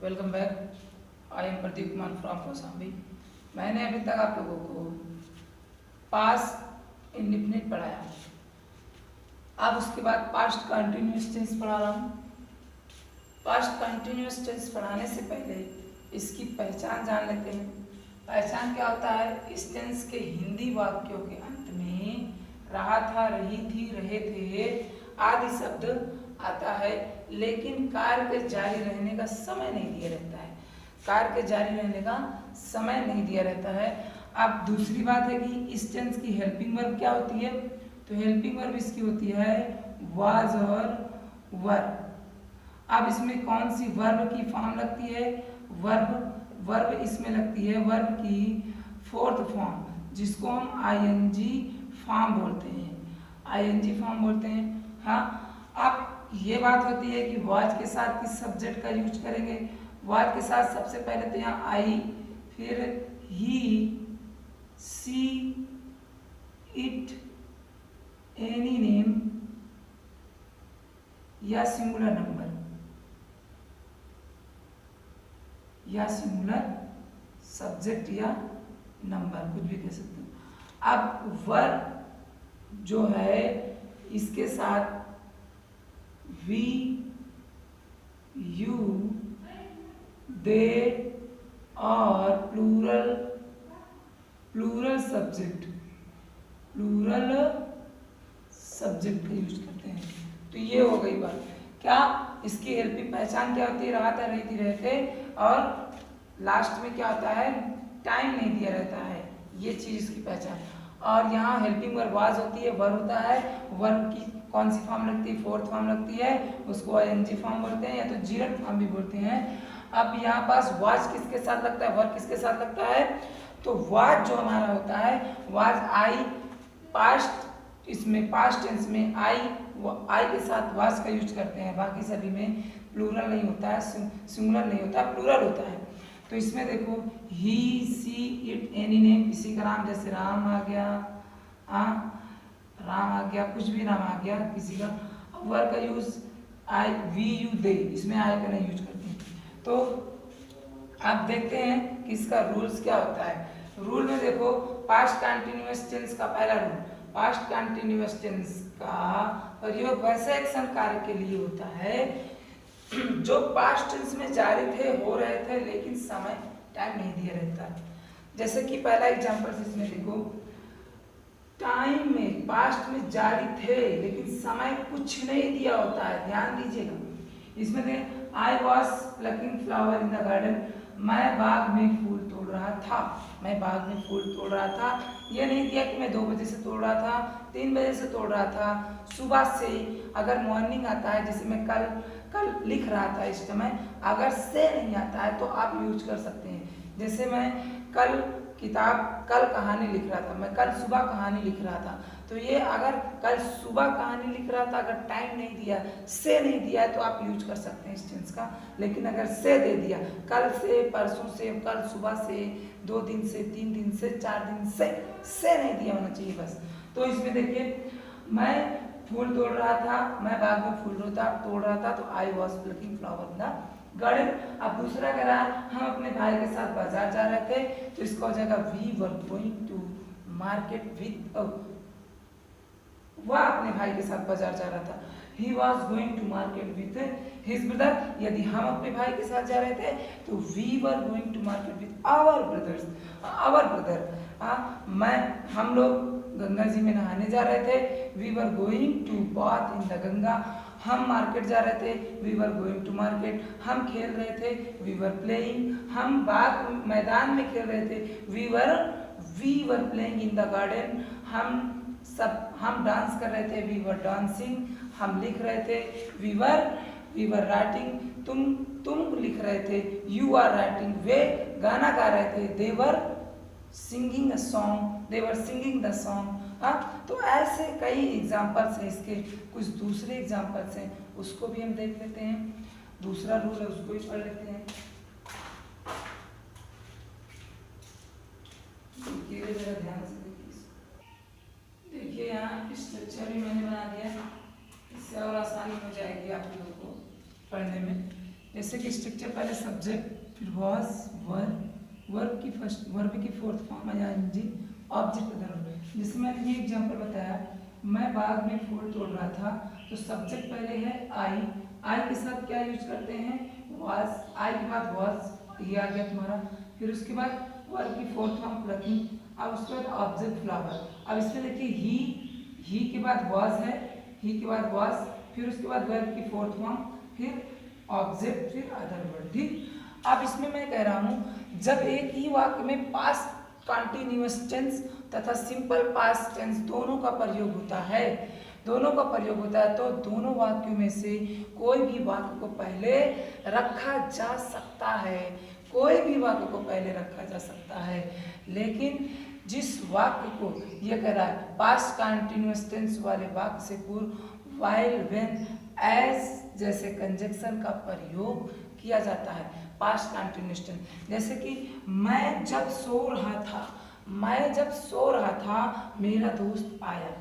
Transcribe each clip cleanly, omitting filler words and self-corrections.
Welcome back. I am Pradeep Kumar from Kaushambi. मैंने अभी तक आप लोगों को पास्ट इंडिफिनिट पढ़ाया, अब उसके बाद पास्ट कंटिन्यूअस टेंस पढ़ा रहा हूँ। पास्ट कंटिन्यूअस टेंस पढ़ाने से पहले इसकी पहचान जान लेते हैं। पहचान क्या होता है? इस टेंस के हिंदी वाक्यों के अंत में रहा था, रही थी, रहे थे आदि शब्द आता है, लेकिन कार्य के जारी रहने का समय नहीं दिया रहता है। कार्य के जारी रहने का समय नहीं दिया रहता है। अब दूसरी बात है कि इस टेंस की हेल्पिंग वर्ब क्या होती है? तो हेल्पिंग वर्ब इसकी होती है वाज और वर। अब इसमें कौन सी वर्ब की फॉर्म लगती है? वर्ब इसमें लगती है वर्ब की फोर्थ फॉर्म, जिसको हम आईएनजी फॉर्म बोलते हैं। आईएनजी फॉर्म बोलते हैं। हाँ, अब ये बात होती है कि वाज के साथ किस सब्जेक्ट का यूज करेंगे? वाज के साथ सबसे पहले तो यहाँ आई, फिर ही, सी, इट, एनी नेम या सिंगुलर नंबर या सिंगुलर सब्जेक्ट या नंबर, कुछ भी कह सकते हो। अब वर्ब जो है इसके साथ वी, यू, दे और प्लूरल सब्जेक्ट का यूज करते हैं। तो ये हो गई बात। क्या इसकी हेल्पिंग पहचान क्या होती है? रहा था, रही थी, रहते, और लास्ट में क्या होता है? टाइम नहीं दिया रहता है। ये चीज इसकी पहचान। और यहाँ हेल्पिंग वर्ब वाज होती है, वर्ब होता है। वर्ब की कौन सी फॉर्म लगती है? फोर्थ फॉर्म लगती है, उसको आईएनजी फॉर्म बोलते हैं या तो जीरंट फॉर्म भी बोलते हैं। अब यहाँ पास वाज किसके साथ लगता है? वर्ब किसके साथ लगता है? तो वाज जो हमारा होता है, वाज आई, पास्ट, इसमें पास्ट टेंस में आई के साथ वाज का यूज करते हैं। बाकी सभी में प्लूरल नहीं होता है, सिंगुलर नहीं होता, प्लूरल होता है। तो इसमें देखो ही, सी, इट, एनी नेम, किसी का नाम, जैसे राम आ गया, राम आ गया, कुछ भी नाम आ गया किसी का। वर्ब का यूज आई, वी, यू, दे, इसमें आई का नहीं यूज करते हैं। तो आप देखते हैं कि इसका रूल्स क्या होता है। रूल में देखो, पास्ट कंटिन्यूअस टेंस का पहला रूल, पास्ट कंटिन्यूअस टेंस का प्रयोग वैसे एक्शन कार्य के लिए होता है जो पास्ट टेंस में जारी थे, हो रहे थे, लेकिन समय टाइम नहीं दिया रहता। जैसे कि पहला एग्जांपल इसमें देखो, टाइम में पास्ट में जारी थे लेकिन समय कुछ नहीं दिया होता है। ध्यान दीजिएगा, इसमें देखें I was plucking flower in the garden, मैं बाग में फूल तोड़ रहा था। मैं बाग में फूल तोड़ रहा था, ये नहीं दिया कि मैं 2 बजे से तोड़ रहा था, 3 बजे से तोड़ रहा था, सुबह से। अगर मॉर्निंग आता है, जैसे मैं कल लिख रहा था, इस समय अगर से नहीं आता है तो आप यूज कर सकते हैं। जैसे मैं कल कहानी लिख रहा था, मैं कल सुबह कहानी लिख रहा था, तो ये अगर कल सुबह कहानी लिख रहा था, अगर टाइम नहीं दिया, से नहीं दिया है, तो आप यूज कर सकते हैं इस टेंस का। लेकिन अगर से दे दिया, कल से, परसों से, कल सुबह से, 2 दिन से, 3 दिन से, 4 दिन से नहीं दिया होना चाहिए बस। तो इसमें देखिए, मैं फूल तोड़ रहा था, मैं बाग में फूल तोड़ रहा था, तो I was plucking flower in the garden. अब दूसरा कह रहा है, हम अपने भाई के साथ बाजार जा रहे थे, तो इसका हो जाएगा we were going to market with, वह अपने भाई के साथ बाजार जा रहा था। He was going to market with his brother. यदि हम अपने भाई के साथ जा रहे थे तो we were going to market with our brother. हम लोग गंगा जी में नहाने जा रहे थे, we were going to bath in the Ganga. हम मार्केट जा रहे थे, we were going to market. हम खेल रहे थे, वी वर प्लेइंग। हम बाग मैदान में खेल रहे थे, we were playing in the garden. हम डांस कर रहे थे, वी वर डांसिंग। हम लिख रहे थे, वी वर राइटिंग। तुम लिख रहे थे, यू आर राइटिंग। वे गाना गा रहे थे, दे वर सिंगिंग द सॉन्ग। तो ऐसे कई एग्जाम्पल्स हैं इसके। कुछ दूसरे एग्जाम्पल्स हैं, उसको भी हम देख लेते हैं। दूसरा रूल है, उसको भी पढ़ लेते हैं। देखिए जरा ध्यान से देखिए, यहाँ स्ट्रक्चर भी मैंने बना दिया, इससे और आसानी हो जाएगी आप लोगों को पढ़ने में। जैसे कि स्ट्रक्चर पहले सब्जेक्ट, फिर वॉज, वर्ब की fourth form ING, object other. जैसे मैंने ये एग्जांपल बताया, मैं बाग में फूल तोड़ रहा था, तो सब्जेक्ट पहले है आई के साथ क्या यूज करते हैं, वॉज, आई के बाद वॉज, ये आ गया तुम्हारा। फिर उसके बाद वर्ब की फोर्थ फॉर्म प्लकिंग, अब उसके बाद ऑब्जेक्ट फ्लावर। अब इसमें देखिए ही के बाद वॉज है, ही के बाद वॉज, फिर उसके बाद वर्ब की फोर्थ फॉर्म, फिर ऑब्जेक्ट, फिर अदर वर्ड। ठीक, अब इसमें मैं कह रहा हूं जब एक ही वाक्य में पास्ट कंटीन्यूअस टेंस तथा सिंपल पास्ट टेंस दोनों का प्रयोग होता है, तो दोनों वाक्यों में से कोई भी वाक्य को पहले रखा जा सकता है, लेकिन जिस वाक्य को ये कह रहा है पास्ट कंटीन्यूअस टेंस वाले वाक्य से पूर्व व्हाइल, व्हेन, एज जैसे कंजक्शन का प्रयोग किया जाता है। पास्ट कंटीन्यूअस टेंस, जैसे कि मैं जब सो रहा था मेरा दोस्त आया,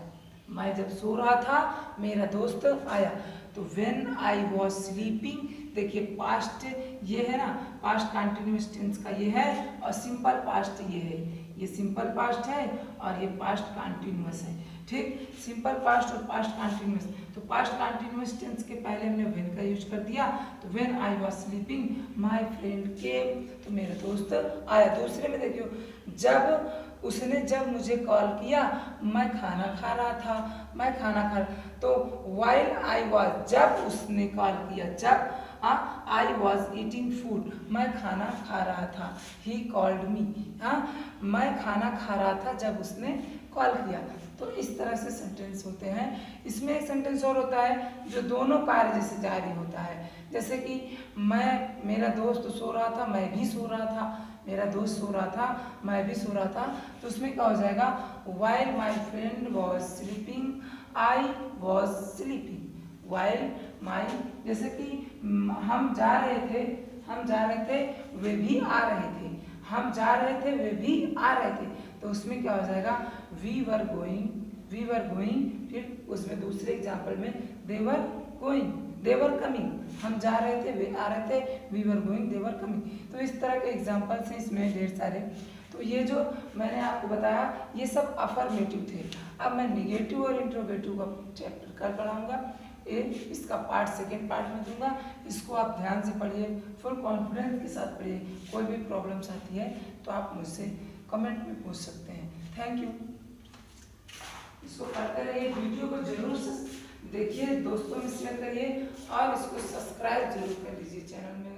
मैं जब सो रहा था मेरा दोस्त आया। तो व्हेन आई वॉज स्लीपिंग, देखिए पास्ट ये है ना, पास्ट कंटीन्यूअस टेंस का ये है, और सिंपल पास्ट ये है, ये सिंपल पास्ट है और ये पास्ट कंटीन्यूअस है। ठीक, सिंपल पास्ट और पास्ट कंटीन्यूअस। तो पास्ट कंटीन्यूअस टेंस के पहले हमने व्हेन का यूज कर दिया, तो when I was sleeping my friend केम, तो मेरा दोस्त आया। दूसरे में देखियो, जब मुझे कॉल किया मैं खाना खा रहा था, तो व्हाइल आई वाज, जब उसने कॉल किया, आई वॉज ईटिंग फूड, मैं खाना खा रहा था, ही कॉल्ड मी, मैं खाना खा रहा था जब उसने कॉल किया। तो इस तरह से सेंटेंस होते हैं। इसमें एक सेंटेंस और होता है जो दोनों कार्य जैसे जारी होता है, जैसे कि मेरा दोस्त सो रहा था, मैं भी सो रहा था, मेरा दोस्त सो रहा था, मैं भी सो रहा था। तो उसमें क्या हो जाएगा, while my friend was sleeping I was sleeping, while my, जैसे कि हम जा रहे थे वे भी आ रहे थे, हम जा रहे थे वे भी आ रहे थे। तो उसमें क्या हो जाएगा, वी वर गोइंग, फिर उसमें दूसरे एग्जाम्पल में दे वर गोइंग, दे वर कमिंग, हम जा रहे थे वे आ रहे थे, we were going, they were coming. तो इस तरह के एग्जाम्पल्स हैं इसमें ढेर सारे। तो ये जो मैंने आपको बताया ये सब अफर्मेटिव थे। अब मैं निगेटिव और इंट्रोगेटिव का चैप्टर कल पढ़ाऊंगा, इसका पार्ट सेकेंड पार्ट में दूंगा। इसको आप ध्यान से पढ़िए, फुल कॉन्फिडेंस के साथ पढ़िए। कोई भी प्रॉब्लम्स आती है तो आप मुझसे कमेंट में पूछ सकते हैं। Thank you. इसको पढ़ते रहिए, वीडियो को जरूर से देखिए, दोस्तों में शेयर करिए और इसको सब्सक्राइब जरूर कर लीजिए चैनल में।